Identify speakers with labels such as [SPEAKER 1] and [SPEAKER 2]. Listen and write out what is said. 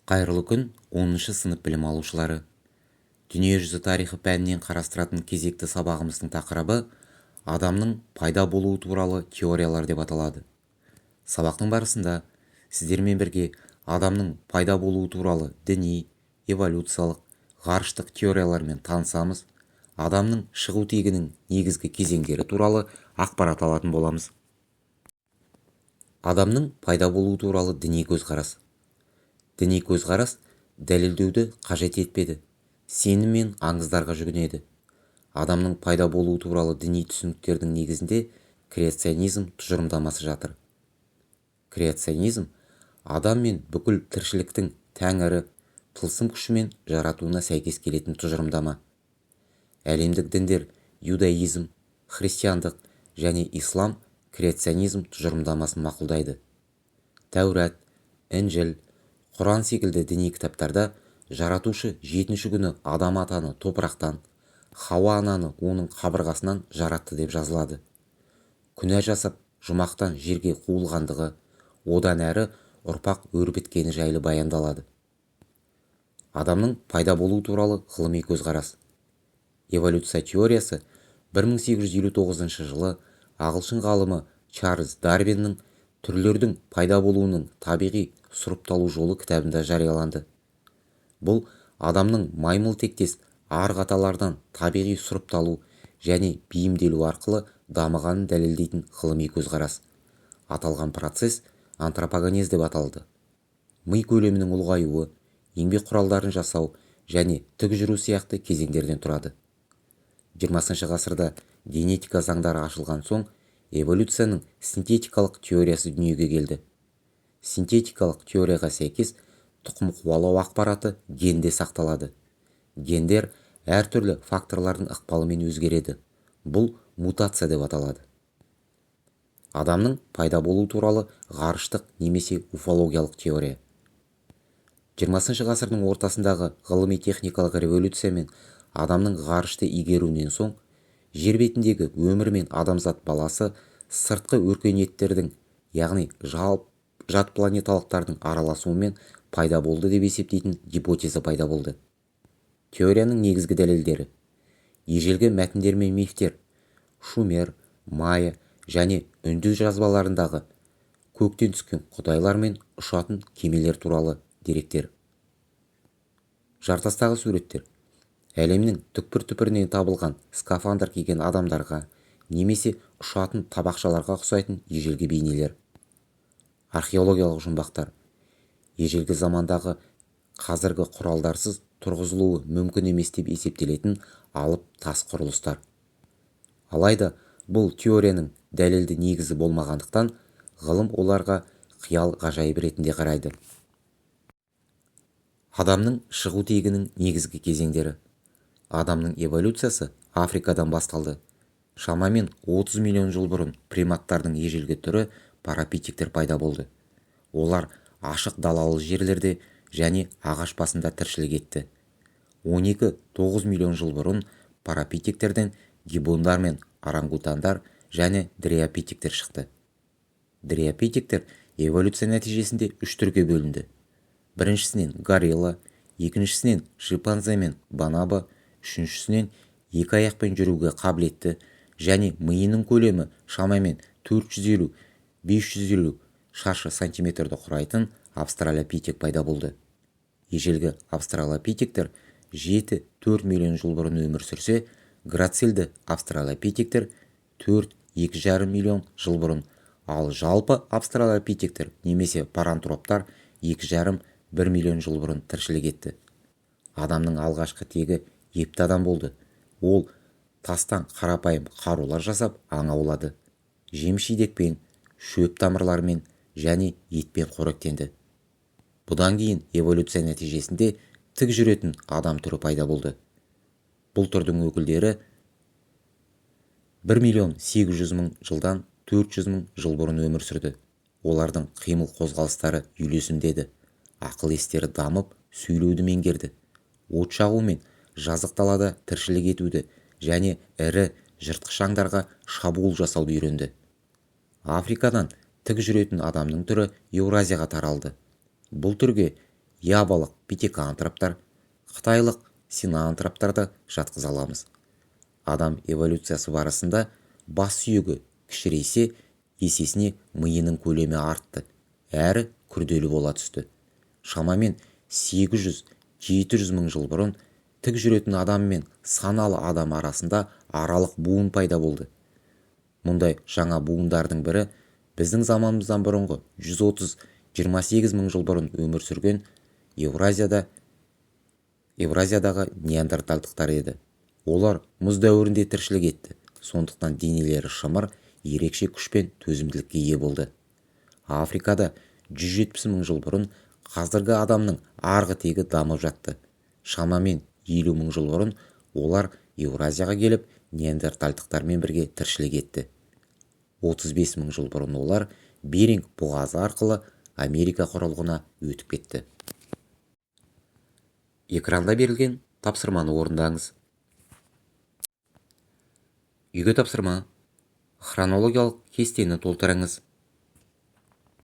[SPEAKER 1] Қайырлы күн 10-шы сынып білім алушылары. Дүниежүзі тарихы пәнінен қарастыратын кезекті сабағымыздың тақырыбы адамның пайда болуы туралы теориялар деп аталады. Сабақтың барысында сіздермен бірге адамның пайда болуы туралы діни, эволюциялық, ғарыштық теориялармен танысамыз, адамның шығу тегінің негізгі кезеңдері туралы ақпарат алатын боламыз. Адамның пайда болуы туралы діни көзқарас. Діни көзқарас дәлелдеуді қажет етпеді, сенім мен аңыздарға жүгінеді. Адамның пайда болуы туралы діни түсініктердің негізінде креационизм тұжырымдамасы жатыр. Креационизм адам мен бүкіл тіршіліктің тәңірі тылсым күшімен жаратуына сәйкес келетін тұжырымдама. Әлемдік діндер иудаизм, христиандық және ислам креационизм тұжырымдамасын мақұлдайды. Тәурат, Інжіл, Құран секілді діни кітаптарда жаратушы 7-ші күні адам атаны топырақтан, Хауа ананы оның қабырғасынан жаратты деп жазылады. Күнә жасап, жұмақтан жерге қуылғандығы, одан әрі ұрпақ өрбіткені жайлы баяндалады. Адамның пайда болуы туралы ғылыми көзқарас. Эволюция теориясы 1859 жылы ағылшын ғалымы Чарльз Дарвиннің түрлердің пайда болуының табиғи сұрыпталу жолы кітабында жарияланды. Бұл адамның маймыл тектес арғы аталардан табиғи сұрыпталу және бейімделу арқылы дамығанын дәлелдейтін ғылыми көзқарас. Аталған процесс антропогенез деп аталды. Ми көлемінің ұлғаюы, еңбек құралдарын жасау және тік жүру сияқты кезеңдерден тұрады. 20 ғасырда генетика заңдары ашылған соң, эволюцияның синтетикалық теориясы дүниеге келді. Синтетикалық теорияға сәйкес тұқым қуалау ақпараты генде сақталады. Гендер әртүрлі факторлардың ықпалымен өзгереді. Бұл мутация деп аталады. Адамның пайда болуы туралы ғарыштық немесе уфологиялық теория. 20 ғасырдың ортасындағы ғылыми-техникалық революция мен адамның ғарышты игеруінен соң, жер бетіндегі өмір мен адамзат баласы сыртқы өркениеттердің, яғни жат планеталықтардың араласуымен пайда болды деп есептейтін гипотеза пайда болды. Теорияның негізгі дәлелдері: ежелгі мәтіндер мен мифтер, Шумер, Майя және үнді жазбаларындағы көктен түскен құдайлар мен ұшатын кемелер туралы деректер. Жартастағы суреттер әлемнің түкпір-түкпірінен табылған скафандр киген адамдарға немесе ұшатын табақшаларға ұқсайтын ежелгі бейнелер. Археологиялық жұмбақтар ежелгі замандағы қазіргі құралдарсыз тұрғызылуы мүмкін емес деп есептелетін алып тас құрылыстар. Алайда бұл теорияның дәлелді негізі болмағандықтан, ғылым оларға қиял ғажайып ретінде қарайды. Адамның шығу тегінің негізгі кезеңдері. Адамның эволюциясы Африкадан басталды. Шамамен 30 миллион жыл бұрын приматтардың ежелгі түрі парапитиктер пайда болды. Олар ашық далалы жерлерде және ағаш басында тіршілік етті. 12-9 миллион жыл бұрын парапитиктерден гибондар мен орангутандар және дриопитиктер шықты. Дриопитиктер эволюция нәтижесінде 3 түрге бөлінді. Біріншісінен горилла, екіншісінен шимпанзе мен бонобо, үшіншісінен екі аяқпен жүруге қабілетті және миының көлемі шамамен 450-550 шаршы сантиметрді құрайтын австралопитек пайда болды. Ежелгі австралопитектер 7-4 миллион жыл бұрын өмір сүрсе, грацильді австралопитектер 4-2,5 миллион жыл бұрын, ал жалпы австралопитектер немесе парантроптар 2,5-1 миллион жыл бұрын тіршілік етті. Адамның алғашқы тегі епті адам болды. Ол тастан қарапайым қарулар жасап аң аулады. Жеміс-жидекпен, шөп тамырлармен және етпен қоректенді. Бұдан кейін эволюция нәтижесінде тік жүретін адам түрі пайда болды. Бұл түрдің өкілдері 1,8 миллион жылдан 400 000 жыл бұрын өмір сүрді. Олардың қимыл қозғалыстары үйлесімдеді. Ақыл естері дамып, сөйлеуді меңгерді. От жағу мен жазық далада тіршілік етуді және ірі жыртқыш аңдарға шабуыл жасауды үйренді. Африкадан тік жүретін адамның түрі Еуразияға таралды. Бұл түрге ябалық питекантроптар, қытайлық синантроптарды жатқыза аламыз. Адам эволюциясы барысында бас сүйегі кішірейсе, есесіне миының көлемі артты, әрі күрделі бола түсті. Шамамен 800-700 мың жыл бұрын тік жүретін адам мен саналы адам арасында аралық буын пайда болды. Мұндай жаңа буындардың бірі біздің заманымыздан бұрынғы 130-28 мың жыл бұрын өмір сүрген Евразиядағы неандерталдықтар еді. Олар мұз дәуірінде тіршілік етті, сондықтан денелері шымыр, ерекше күш пен төзімділікке ие болды. Африкада 170 мың жыл бұрын қазіргі адамның арғы тегі дамып жатты. Шамамен 50 мың жыл бұрын олар Еуразияға келіп, неандерталдықтармен бірге тіршілік етті. 35 мың жыл бұрын олар Беринг бұғазы арқылы Америка құрылғына өтіп кетті. Экранда берілген тапсырманы орындаңыз. Үйге тапсырма: хронологиялық кестені толтырыңыз.